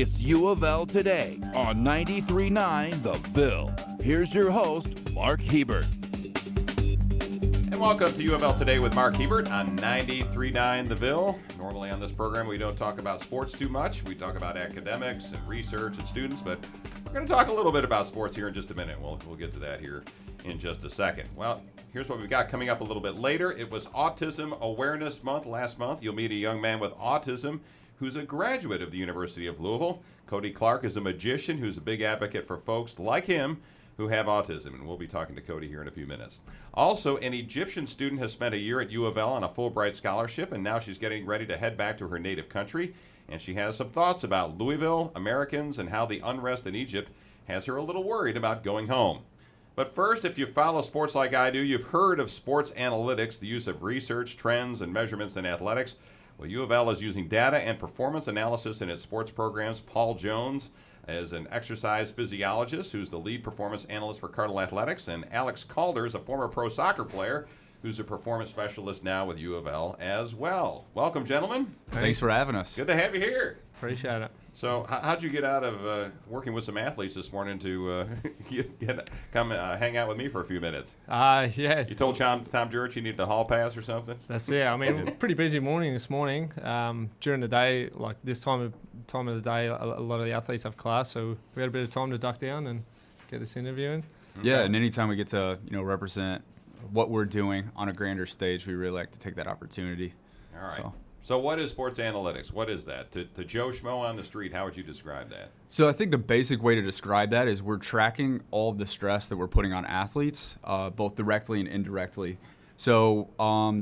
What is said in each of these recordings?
It's U of L Today on 93.9 The Ville. Here's your host, Mark Hebert. And welcome to UofL Today with Mark Hebert on 93.9 The Ville. Normally on this program we don't talk about sports too much. We talk about academics and research and students, but we're going to talk a little bit about sports here in just a minute. We'll get to that here in just a second. Well, here's what we've got coming up a little bit later. It was Autism Awareness Month last month. You'll meet a young man with autism who's a graduate of the University of Louisville. Cody Clark is a magician who's a big advocate for folks like him who have autism, and we'll be talking to Cody here in a few minutes. Also, an Egyptian student has spent a year at U of L on a Fulbright scholarship, and now she's getting ready to head back to her native country, and she has some thoughts about Louisville, Americans, and how the unrest in Egypt has her a little worried about going home. But first, if you follow sports like I do, you've heard of sports analytics, the use of research, trends, and measurements in athletics. Well, U of L is using data and performance analysis in its sports programs. Paul Jones is an exercise physiologist who's the lead performance analyst for Cardinal Athletics, and Alex Calder is a former pro soccer player who's a performance specialist now with U of L as well. Welcome, gentlemen. Thanks for having us. Good to have you here. Appreciate it. So how'd you get out of working with some athletes this morning to come hang out with me for a few minutes? Yeah. You told Tom Jurich you needed a hall pass or something? That's I mean, pretty busy morning this morning. During the day, like this time of the day, a lot of the athletes have class, so we had a bit of time to duck down and get this interview in. Yeah, and anytime we get to represent what we're doing on a grander stage, we really like to take that opportunity. All right. So what is sports analytics? What is that? To Joe Schmo on the street, how would you describe that? So I think the basic way to describe that is we're tracking all of the stress that we're putting on athletes, both directly and indirectly. So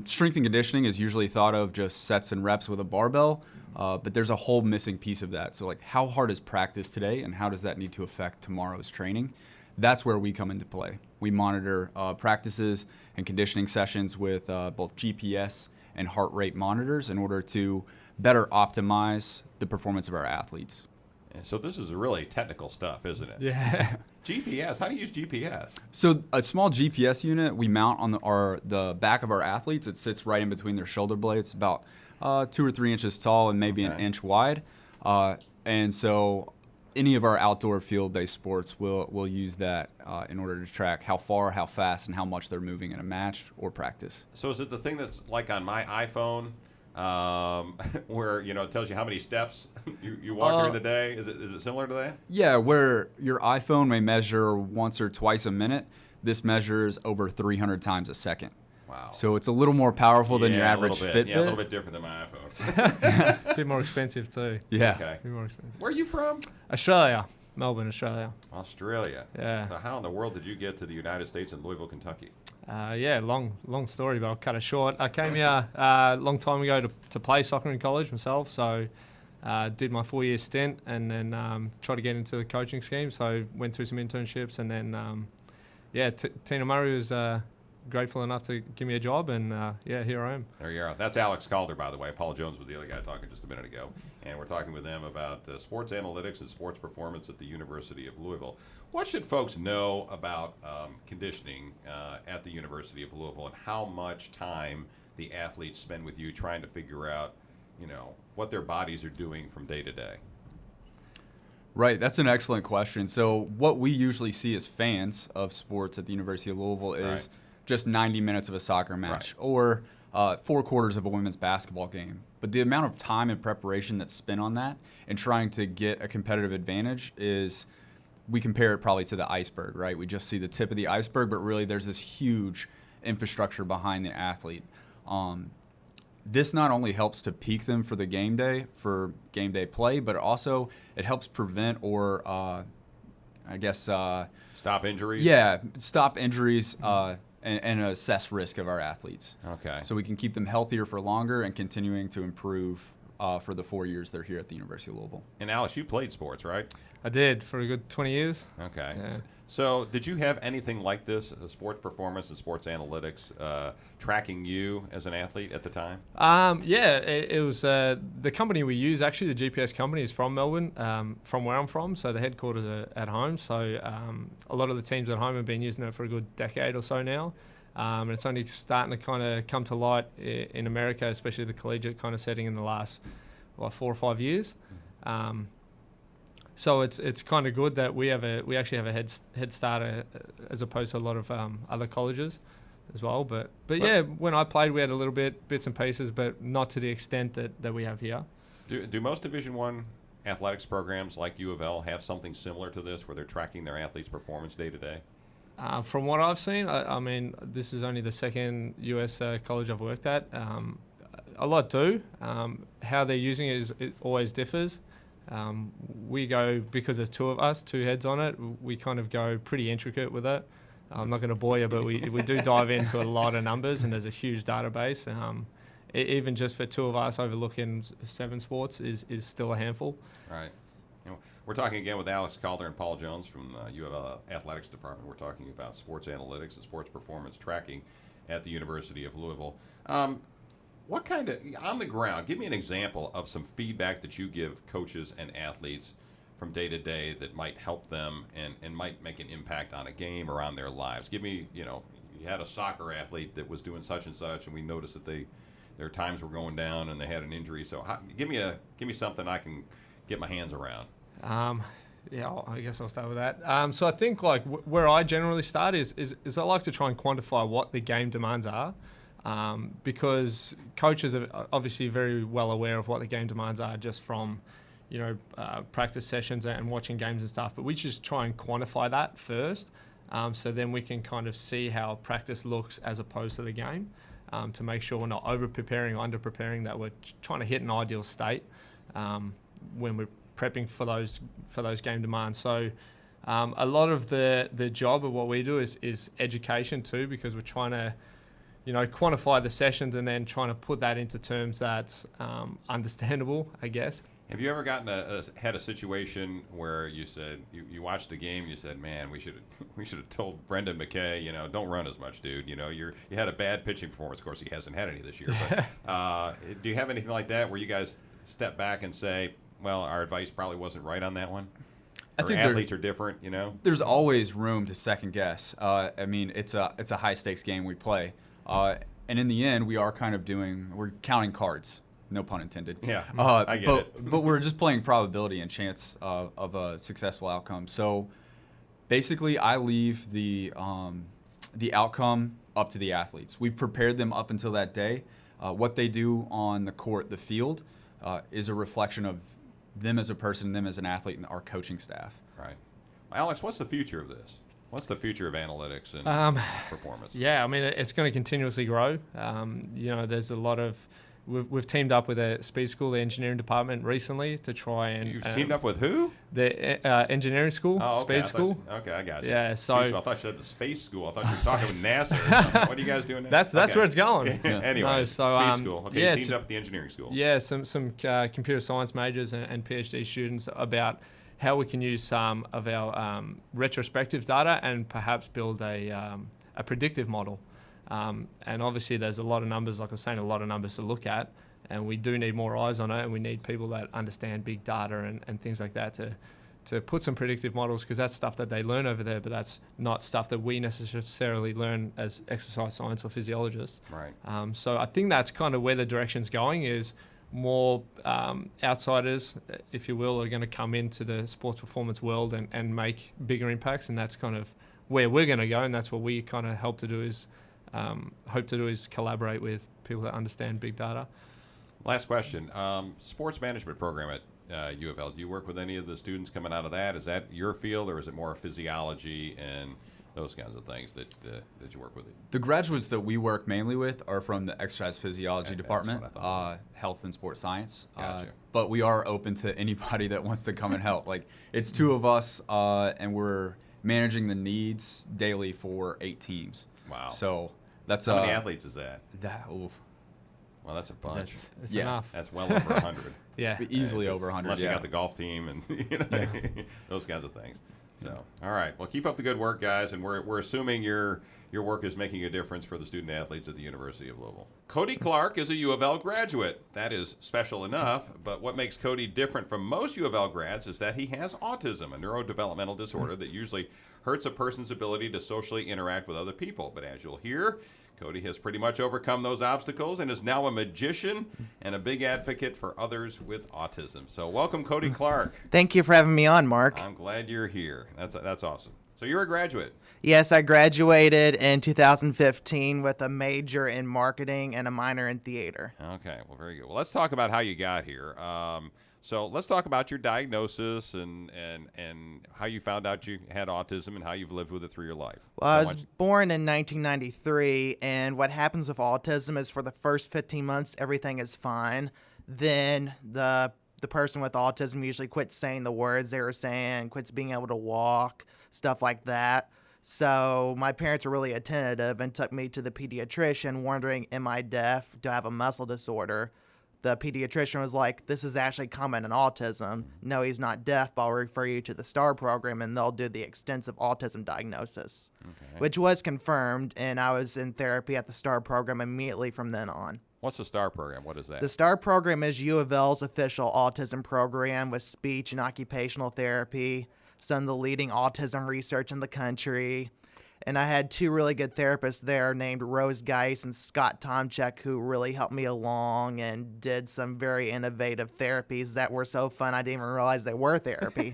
strength and conditioning is usually thought of just sets and reps with a barbell, but there's a whole missing piece of that. So like, how hard is practice today, and how does that need to affect tomorrow's training? That's where we come into play. We monitor practices and conditioning sessions with both GPS and heart rate monitors in order to better optimize the performance of our athletes. And so this is really technical stuff, isn't it? Yeah. GPS, how do you use GPS? So a small GPS unit we mount on the back of our athletes. It sits right in between their shoulder blades, about 2 or 3 inches tall and maybe an inch wide. And so any of our outdoor field-based sports will use that in order to track how far, how fast, and how much they're moving in a match or practice. So is it the thing that's like on my iPhone, where it tells you how many steps you walk during the day? Is it similar to that? Yeah, where your iPhone may measure once or twice a minute, this measures over 300 times a second. Wow. So it's a little more powerful than your average Fitbit. Yeah, a little bit different than my iPhone. A bit more expensive too. Yeah. Okay. A bit more expensive. Where are you from? Australia. Melbourne, Australia. Australia. Yeah. So how in the world did you get to the United States and Louisville, Kentucky? Yeah, long story, but I'll cut it short. I came here a long time ago to play soccer in college myself, so did my 4-year stint and then tried to get into the coaching scheme, so went through some internships, and then, Tina Murray was grateful enough to give me a job, and here I am. There you are. That's Alex Calder, by the way. Paul Jones was the other guy talking just a minute ago, and we're talking with them about sports analytics and sports performance at the University of Louisville. What should folks know about conditioning at the University of Louisville, and how much time the athletes spend with you trying to figure out, what their bodies are doing from day to day? Right, that's an excellent question. So what we usually see as fans of sports at the University of Louisville is just 90 minutes of a soccer match or 4 quarters of a women's basketball game. But the amount of time and preparation that's spent on that and trying to get a competitive advantage is, we compare it probably to the iceberg, right? We just see the tip of the iceberg, but really there's this huge infrastructure behind the athlete. This not only helps to peak them for game day play, but also it helps prevent or stop injuries? Yeah, stop injuries and assess risk of our athletes. Okay. So we can keep them healthier for longer and continuing to improve for the 4 years they're here at the University of Louisville. And Alice, you played sports, right? I did for a good 20 years. Okay. Yeah. So did you have anything like this, sports performance and sports analytics, tracking you as an athlete at the time? It was the company we use, actually the GPS company is from Melbourne, from where I'm from, so the headquarters are at home. So a lot of the teams at home have been using it for a good decade or so now. And it's only starting to kind of come to light in America, especially the collegiate kind of setting in the last 4 or 5 years. So it's kind of good that we actually have a head start as opposed to a lot of other colleges as well. But yeah, when I played, we had a little bits and pieces, but not to the extent that we have here. Do most Division I athletics programs like U of L have something similar to this, where they're tracking their athletes' performance day to day? From what I've seen, I mean, this is only the second US college I've worked at. A lot do. How they're using it always differs. We go, because there's two of us, two heads on it, we kind of go pretty intricate with it. I'm not going to bore you, but we do dive into a lot of numbers, and there's a huge database. Even just for two of us overlooking 7 sports is still a handful. Right. We're talking again with Alex Calder and Paul Jones from UofL Athletics Department. We're talking about sports analytics and sports performance tracking at the University of Louisville. What kind of, on the ground, give me an example of some feedback that you give coaches and athletes from day to day that might help them and might make an impact on a game or on their lives. Give me, you had a soccer athlete that was doing such and such, and we noticed that their times were going down and they had an injury. So give me something I can get my hands around. Yeah, I guess I'll start with that. So I think like where I generally start is I like to try and quantify what the game demands are, because coaches are obviously very well aware of what the game demands are just from, practice sessions and watching games and stuff. But we just try and quantify that first, so then we can kind of see how practice looks as opposed to the game, to make sure we're not over preparing or under preparing, that we're trying to hit an ideal state when we're prepping for those game demands. So a lot of the job of what we do is education too, because we're trying to quantify the sessions and then trying to put that into terms that's understandable, I guess. Have you ever had a situation where you said you watched the game, you said, man, we should have told Brendan McKay, don't run as much, dude. You had a bad pitching performance. Of course, he hasn't had any this year. But do you have anything like that where you guys step back and say, well, our advice probably wasn't right on that one? I think athletes are different, There's always room to second guess. I mean, it's a high stakes game we play, and in the end, we're counting cards. No pun intended. Yeah, I get it. But we're just playing probability and chance of a successful outcome. So basically, I leave the outcome up to the athletes. We've prepared them up until that day. What they do on the court, the field, is a reflection of them as a person, them as an athlete, and our coaching staff. Right. Alex, what's the future of this? What's the future of analytics and performance? Yeah, I mean, it's going to continuously grow. There's a lot of... We've teamed up with a speed school, the engineering department, recently to try and... You've teamed up with who? The engineering school, speed school. Okay, I got you. Yeah, so... I thought you said the space school. I thought you were talking with NASA or something. What are you guys doing now? That's where it's going. Anyway, no, speed school. Okay, you teamed up with the engineering school. Yeah, some computer science majors and PhD students about how we can use some of our retrospective data and perhaps build a predictive model. And obviously there's a lot of numbers, like I was saying, a lot of numbers to look at, and we do need more eyes on it, and we need people that understand big data and things like that to put some predictive models, because that's stuff that they learn over there, but that's not stuff that we necessarily learn as exercise science or physiologists. Right. So I think that's kind of where the direction's going, is more outsiders, if you will, are going to come into the sports performance world and make bigger impacts, and that's kind of where we're going to go, and that's what we kind of hope to do is collaborate with people that understand big data. Last question. Sports management program at U of L. Do you work with any of the students coming out of that? Is that your field, or is it more physiology and those kinds of things that you work with? The graduates that we work mainly with are from the exercise physiology department, health and sports science. Gotcha. But we are open to anybody that wants to come and help. Like, it's 2 of us, and we're managing the needs daily for 8 teams. Wow. So that's how many athletes is that? Oof. Well, that's a bunch. That's enough. That's well over 100. Yeah, easily over 100. Unless you got the golf team and those kinds of things. So, all right. Well, keep up the good work, guys, and we're assuming your work is making a difference for the student athletes at the University of Louisville. Cody Clark is a U of L graduate. That is special enough, but what makes Cody different from most U of L grads is that he has autism, a neurodevelopmental disorder that usually hurts a person's ability to socially interact with other people. But as you'll hear, Cody has pretty much overcome those obstacles and is now a magician and a big advocate for others with autism. So welcome, Cody Clark. Thank you for having me on, Mark. I'm glad you're here. That's awesome. So you're a graduate. Yes, I graduated in 2015 with a major in marketing and a minor in theater. Okay, well, very good. Well, let's talk about how you got here. So let's talk about your diagnosis and how you found out you had autism and how you've lived with it through your life. Well, I was born in 1993, and what happens with autism is for the first 15 months, everything is fine. Then the person with autism usually quits saying the words they were saying, quits being able to walk, stuff like that. So my parents were really attentive and took me to the pediatrician wondering, am I deaf? Do I have a muscle disorder? The pediatrician was like, this is actually common in autism. No, he's not deaf, but I'll refer you to the STAR program, and they'll do the extensive autism diagnosis, which was confirmed, and I was in therapy at the STAR program immediately from then on. What's the STAR program? What is that? The STAR program is UofL's official autism program with speech and occupational therapy, some of the leading autism research in the country. And I had two really good therapists there named Rose Geis and Scott Tomchek who really helped me along and did some very innovative therapies that were so fun I didn't even realize they were therapy.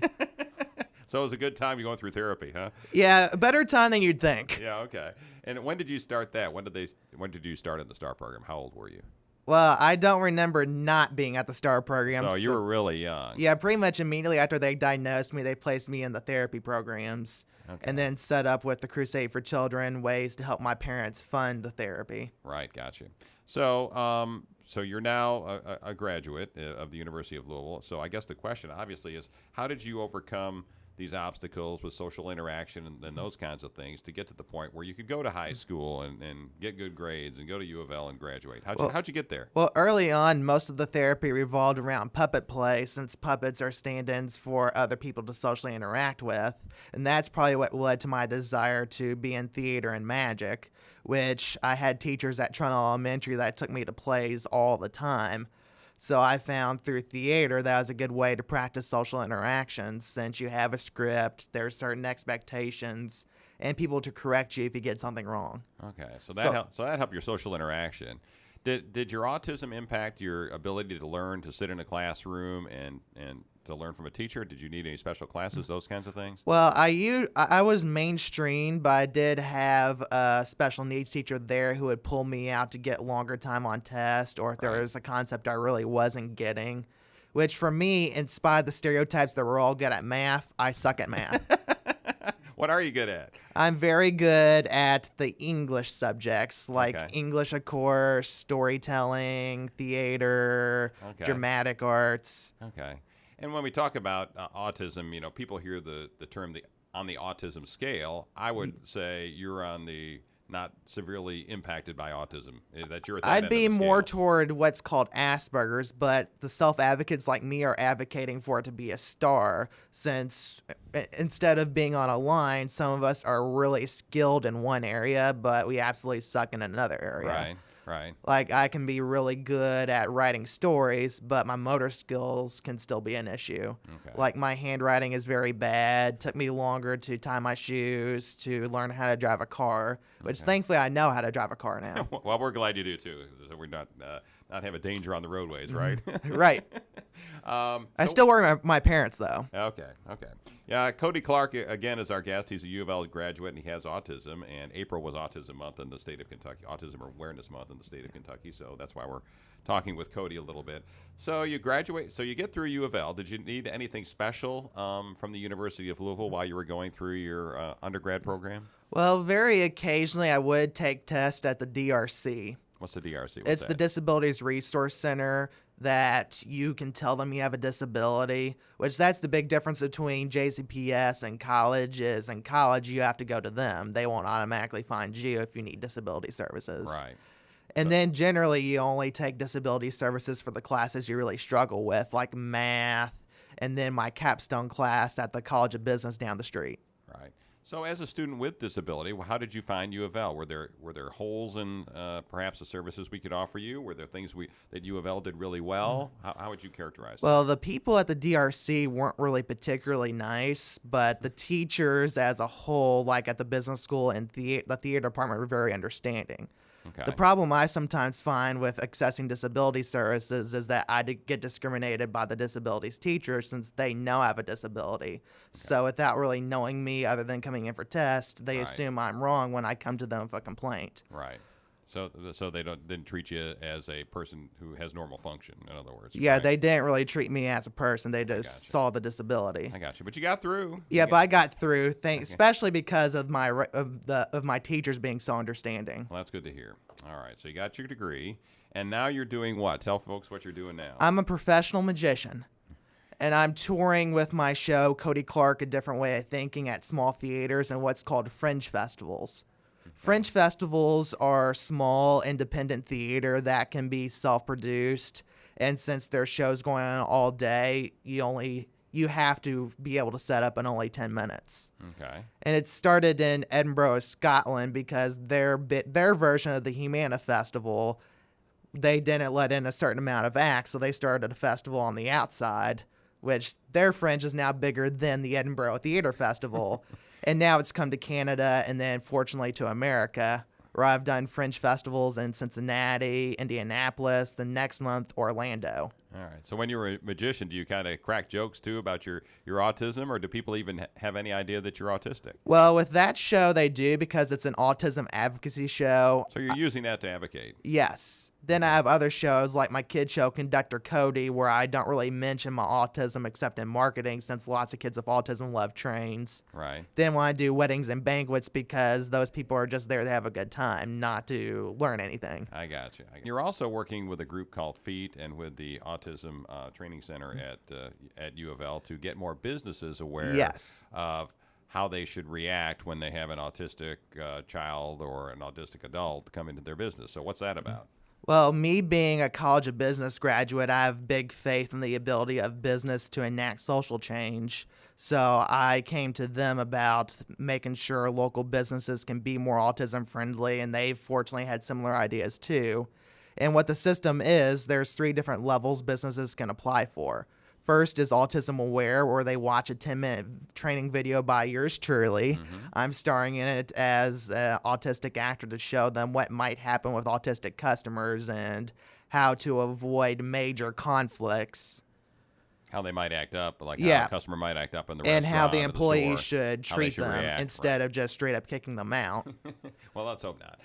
So it was a good time you're going through therapy, huh? Yeah, a better time than you'd think. Yeah, okay. And when did you start that? When did you start in the STAR program? How old were you? Well, I don't remember not being at the STAR program. So you were really young. Yeah, pretty much immediately after they diagnosed me, they placed me in the therapy programs. Okay. And then set up with the Crusade for Children ways to help my parents fund the therapy. Right, gotcha. So, so you're now a graduate of the University of Louisville. So I guess the question, obviously, is how did you overcome these obstacles with social interaction and those kinds of things to get to the point where you could go to high school and get good grades and go to U of L and graduate? How'd you get there? Well, early on, most of the therapy revolved around puppet play, since puppets are stand-ins for other people to socially interact with. And that's probably what led to my desire to be in theater and magic, which I had teachers at Trundle Elementary that took me to plays all the time. So I found through theater that was a good way to practice social interactions, since you have a script, there are certain expectations, and people to correct you if you get something wrong. Okay, so that helped your social interaction. Did your autism impact your ability to learn to sit in a classroom and to learn from a teacher? Did you need any special classes, those kinds of things? Well, I was mainstream, but I did have a special needs teacher there who would pull me out to get longer time on test, or if there was a concept I really wasn't getting, which for me, in spite of the stereotypes that we're all good at math, I suck at math. What are you good at? I'm very good at the English subjects, like English, of course, storytelling, theater, dramatic arts. Okay. And when we talk about autism, people hear the term on the autism scale. I would say you're on the not severely impacted by autism. That you're at that I'd end of be the more scale. toward what's called Asperger's, but the self-advocates like me are advocating for it to be a star, since instead of being on a line, some of us are really skilled in one area, but we absolutely suck in another area. Right. Like, I can be really good at writing stories, but my motor skills can still be an issue. Okay. Like, my handwriting is very bad. Took me longer to tie my shoes, to learn how to drive a car, which thankfully I know how to drive a car now. Well, we're glad you do too. So we're not have a danger on the roadways, right? Right. I still work with my parents, though. Okay. Yeah, Cody Clark, again, is our guest. He's a U of L graduate, and he has autism. And April was Autism Month in the state of Kentucky, Autism Awareness Month in the state of Kentucky. So that's why we're talking with Cody a little bit. So you graduate, so you get through U of L. Did you need anything special from the University of Louisville while you were going through your undergrad program? Well, very occasionally I would take tests at the DRC. What's the DRC? It's the Disabilities Resource Center, that you can tell them you have a disability, which that's the big difference between JCPS and college is in college you have to go to them. They won't automatically find you if you need disability services. Right. And then generally you only take disability services for the classes you really struggle with, like math, and then my capstone class at the College of Business down the street. Right. So as a student with disability, how did you find U of L? Were there holes in perhaps the services we could offer you? Were there things that U of L did really well? How would you characterize that? Well, the people at the DRC weren't really particularly nice, but the teachers as a whole, like at the business school and the theater department, were very understanding. Okay. The problem I sometimes find with accessing disability services is that I get discriminated by the disabilities teacher since they know I have a disability. So without really knowing me other than coming in for tests, they Right. assume I'm wrong when I come to them with a complaint. Right. So they didn't treat you as a person who has normal function, in other words. Yeah, correct? they didn't really treat me as a person. They just gotcha. saw the disability. I got you, but you got through. Yeah, but I got through, especially because of my teachers being so understanding. Well, that's good to hear. All right, so you got your degree, and now you're doing what? Tell folks what you're doing now. I'm a professional magician, and I'm touring with my show, Cody Clark, A Different Way of Thinking, at small theaters and what's called fringe festivals. Fringe festivals are small, independent theater that can be self-produced, and since there's shows going on all day, you have to be able to set up in only 10 minutes. Okay. And it started in Edinburgh, Scotland, because their version of the Humana Festival, they didn't let in a certain amount of acts, so they started a festival on the outside, which their fringe is now bigger than the Edinburgh Theatre Festival. And now it's come to Canada and then, fortunately, to America, where I've done fringe festivals in Cincinnati, Indianapolis, the next month, Orlando. All right. So when you were a magician, do you kind of crack jokes, too, about your autism, or do people even have any idea that you're autistic? Well, with that show, they do because it's an autism advocacy show. So you're using that to advocate. Yes. Then I have other shows like my kid show, Conductor Cody, where I don't really mention my autism except in marketing since lots of kids with autism love trains. Right. Then when I do weddings and banquets because those people are just there to have a good time, not to learn anything. I got you. You're also working with a group called FEAT and with the Autism Training Center at UofL to get more businesses aware Yes. of how they should react when they have an autistic child or an autistic adult come into their business. So what's that about? Well, me being a College of Business graduate, I have big faith in the ability of business to enact social change. So I came to them about making sure local businesses can be more autism friendly, and they fortunately had similar ideas too. And what the system is, there's 3 different levels businesses can apply for. First is Autism Aware, where they watch a 10-minute training video by yours truly. I'm starring in it as an autistic actor to show them what might happen with autistic customers and how to avoid major conflicts. How they might act up, like Yeah. how a customer might act up in the And restaurant how the or employee store, should how they treat should them react, instead right. of just straight up kicking them out. Well, let's hope not.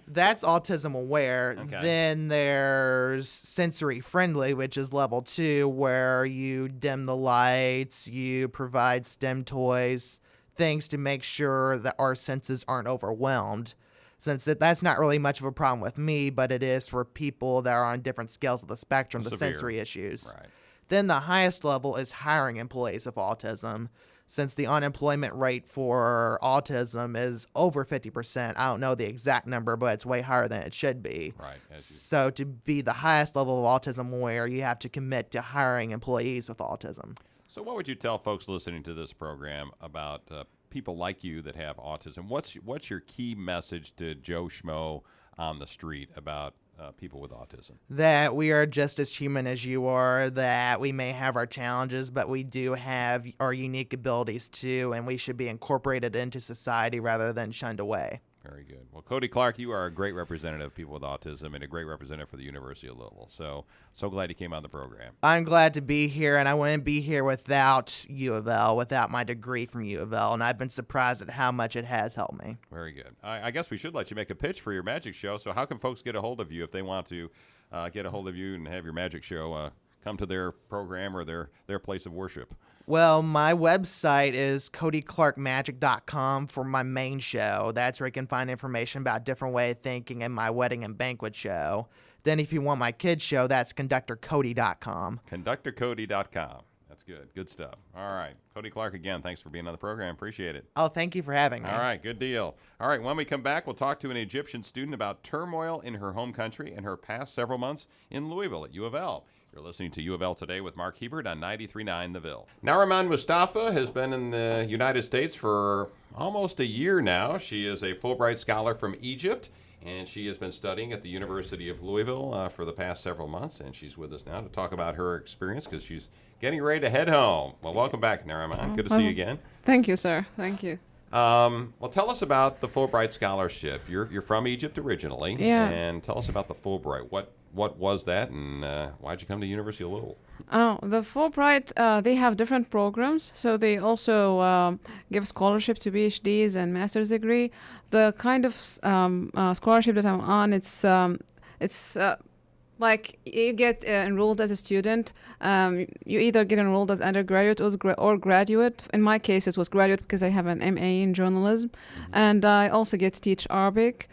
That's Autism Aware. Okay. Then there's Sensory Friendly, which is level 2, where you dim the lights, you provide STEM toys, things to make sure that our senses aren't overwhelmed. Since that's not really much of a problem with me, but it is for people that are on different scales of the spectrum, the Severe. sensory issues. Right. Then the highest level is hiring employees with autism. Since the unemployment rate for autism is over 50%, I don't know the exact number, but it's way higher than it should be. Right. So to be the highest level of autism aware, you have to commit to hiring employees with autism. So what would you tell folks listening to this program about people like you that have autism? What's your key message to Joe Schmo on the street about people with autism? That we are just as human as you are, that we may have our challenges, but we do have our unique abilities too, and we should be incorporated into society rather than shunned away. Very good. Well, Cody Clark, you are a great representative of people with autism and a great representative for the University of Louisville. So glad you came on the program. I'm glad to be here, and I wouldn't be here without U of L, without my degree from U of L, and I've been surprised at how much it has helped me. Very good. I guess we should let you make a pitch for your magic show. So how can folks get a hold of you if they want to get a hold of you and have your magic show come to their program or their place of worship? Well, my website is codyclarkmagic.com for my main show. That's where you can find information about Different Way of Thinking and my wedding and banquet show. Then if you want my kids show, that's conductorcody.com. Conductorcody.com. That's good. Good stuff. All right. Cody Clark, again, thanks for being on the program. Appreciate it. Oh, thank you for having me. All right. Good deal. All right. When we come back, we'll talk to an Egyptian student about turmoil in her home country and her past several months in Louisville at U of L. You're listening to U of L Today with Mark Hebert on 93.9 The Ville. Nariman Moustafa has been in the United States for almost a year now. She is a Fulbright scholar from Egypt, and she has been studying at the University of Louisville for the past several months, and she's with us now to talk about her experience because she's getting ready to head home. Well, welcome back, Nariman. Good to see you again. Thank you, sir. Thank you. Well, tell us about the Fulbright scholarship. You're from Egypt originally, Yeah. and tell us about the Fulbright. What was that, and why'd you come to University of Louisville? Oh, the Fulbright, they have different programs. So they also give scholarship to PhDs and master's degree. The kind of scholarship that I'm on, it's like you get enrolled as a student. You either get enrolled as undergraduate or graduate. In my case, it was graduate because I have an MA in journalism, and I also get to teach Arabic.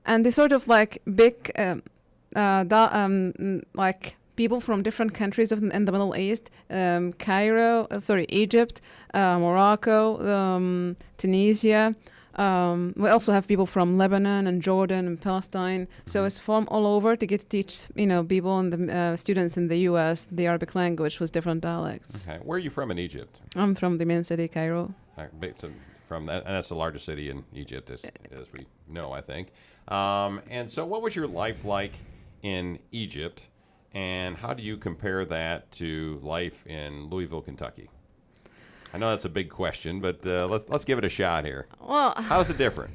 And they sort of like big, like people from different countries in the Middle East, Egypt, Morocco, Tunisia. We also have people from Lebanon and Jordan and Palestine. So it's from all over to get to teach, people and the students in the U.S. the Arabic language with different dialects. Okay, where are you from in Egypt? I'm from the main city, Cairo. So from that, and that's the largest city in Egypt, as we know, I think. And so, what was your life like in Egypt, and how do you compare that to life in Louisville, Kentucky? I know that's a big question, but let's give it a shot here. Well, How's it different?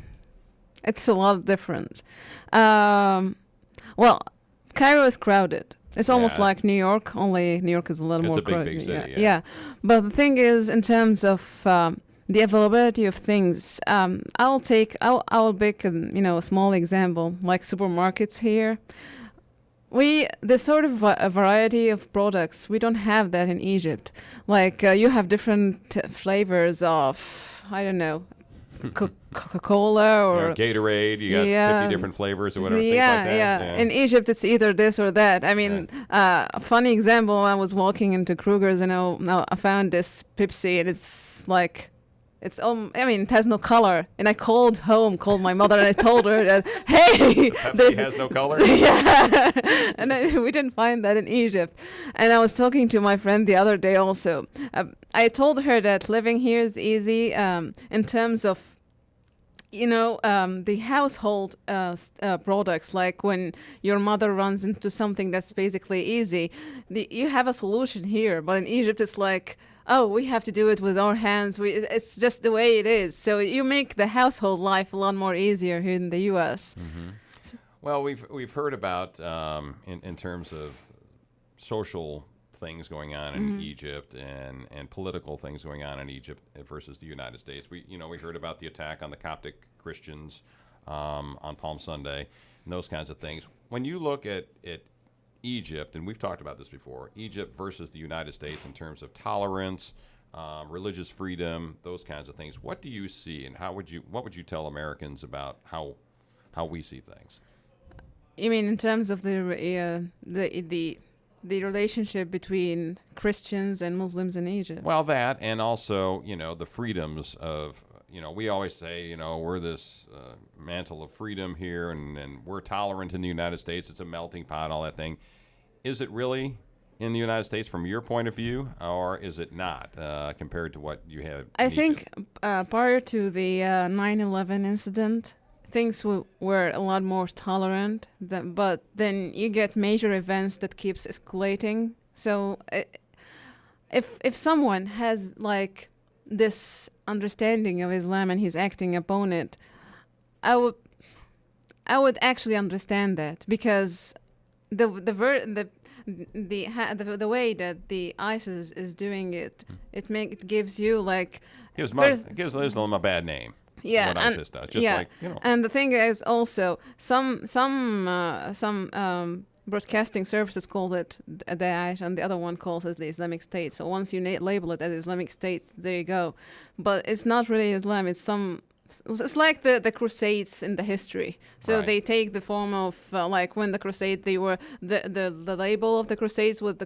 it's a lot different. Well, Cairo is crowded. It's almost Yeah. like New York, only New York is a little It's more a big, crowded. big city, Yeah. yeah. But the thing is, in terms of the availability of things, I'll pick a small example like supermarkets here. This sort of a variety of products, we don't have that in Egypt. Like you have different flavors of, I don't know, Coca-Cola or Gatorade, you got 50 different flavors or whatever, things like that. Yeah. In Egypt, it's either this or that. I mean, a funny example, I was walking into Kruger's and I found this Pepsi, and it's like, it has no color. And I called my mother, and I told her that, hey, Pepsi has no color? yeah. And we didn't find that in Egypt. And I was talking to my friend the other day also. I told her that living here is easy in terms of, the household products. Like when your mother runs into something that's basically easy, you have a solution here. But in Egypt, it's like, oh, we have to do it with our hands. It's just the way it is. So you make the household life a lot more easier here in the U.S. Well, we've heard about in terms of social things going on in Egypt and political things going on in Egypt versus the United States. We heard about the attack on the Coptic Christians on Palm Sunday and those kinds of things. When you look at Egypt, and we've talked about this before, Egypt versus the United States in terms of tolerance, religious freedom, those kinds of things. What do you see, and what would you tell Americans about how we see things? You mean in terms of the relationship between Christians and Muslims in Egypt? Well, that, and also, the freedoms of, we always say, we're this mantle of freedom here, and we're tolerant in the United States. It's a melting pot, all that thing. Is it really in the United States from your point of view, or is it not compared to what you have? I think prior to the 9/11 incident, things were a lot more tolerant. But then you get major events that keeps escalating. So if someone has like this understanding of Islam and he's acting upon it, I would actually understand that, because the way that the ISIS is doing it, it gives you like it gives Islam a bad name. Yeah, what ISIS does, just like And the thing is also some broadcasting services call it Daesh, and the other one calls it the Islamic State. So once you label it as Islamic State, there you go. But it's not really Islam. It's like the Crusades in the history. So Right. they take the form of like when the Crusade, they were the label of the Crusades with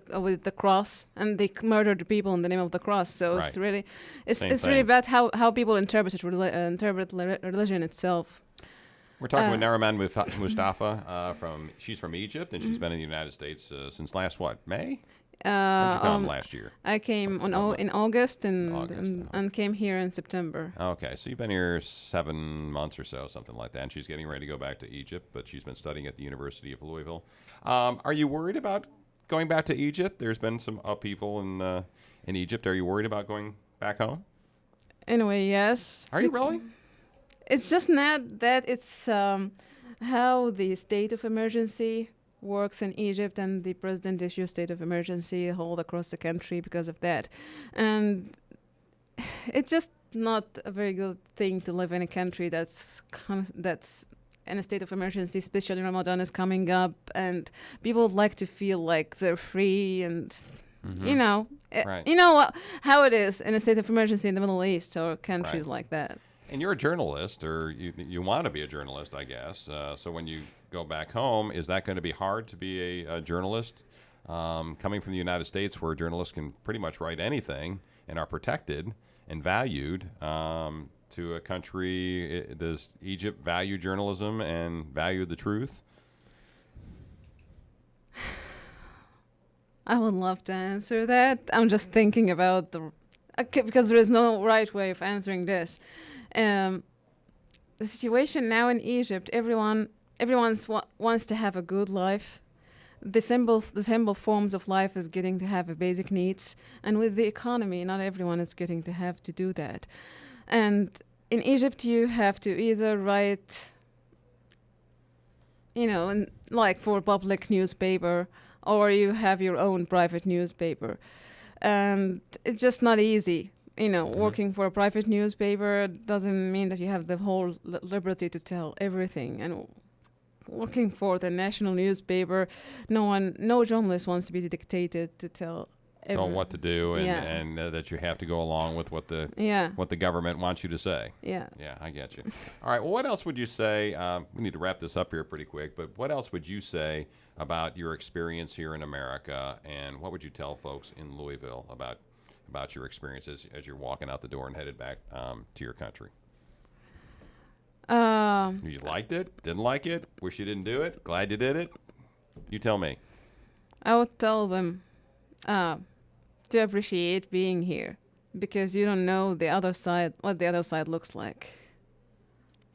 the cross, and they murdered people in the name of the cross. So Right. it's really Same it's really thing. about how people interpret religion itself. We're talking with Nariman Moustafa she's from Egypt, and she's been in the United States since last May? When did you come last year? I came in August August, and came here in September. Okay, so you've been here 7 months or so, something like that. And she's getting ready to go back to Egypt, but she's been studying at the University of Louisville. Are you worried about going back to Egypt? There's been some upheaval in Egypt. Are you worried about going back home? In a way, yes. Are you really? It's just not that. It's how the state of emergency works in Egypt, and the president issues state of emergency all across the country because of that. And it's just not a very good thing to live in a country that's in a state of emergency, especially Ramadan is coming up, and people would like to feel like they're free and you know, Right. you know how it is in a state of emergency in the Middle East or countries like that. And you're a journalist, or you want to be a journalist, I guess. So when you go back home, is that going to be hard to be a journalist? Coming from the United States, where journalists can pretty much write anything and are protected and valued, to a country, does Egypt value journalism and value the truth? I would love to answer that. I'm just thinking about because there is no right way of answering this. The situation now in Egypt, everyone wants to have a good life. The simple forms of life is getting to have a basic needs, and with the economy, not everyone is getting to have to do that. And in Egypt, you have to either write, like for public newspaper, or you have your own private newspaper. And it's just not easy. Working for a private newspaper doesn't mean that you have the whole liberty to tell everything. And working for the national newspaper, no journalist wants to be dictated to tell what to do, and that you have to go along with what the government wants you to say. Yeah, I get you. All right, well, what else would you say? We need to wrap this up here pretty quick, but what else would you say about your experience here in America, and what would you tell folks in Louisville about your experiences as you're walking out the door and headed back to your country? You liked it? Didn't like it? Wish you didn't do it? Glad you did it? You tell me. I would tell them to appreciate being here, because you don't know what the other side looks like.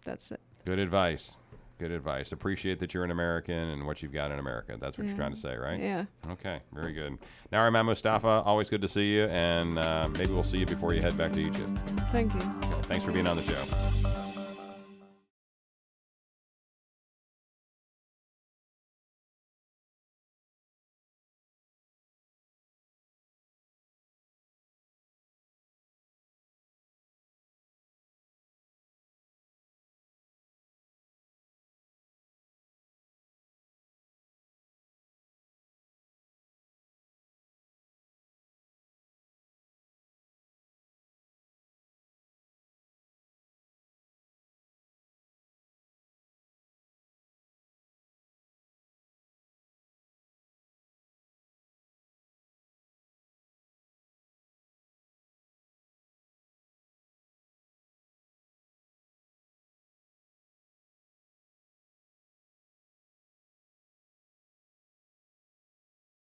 That's it. Good advice. Good advice. Appreciate that you're an American and what you've got in America. That's what you're trying to say, right? Yeah. Okay, very good. Now, Moustafa, always good to see you, and maybe we'll see you before you head back to Egypt. Thank you. Okay, thanks for being on the show.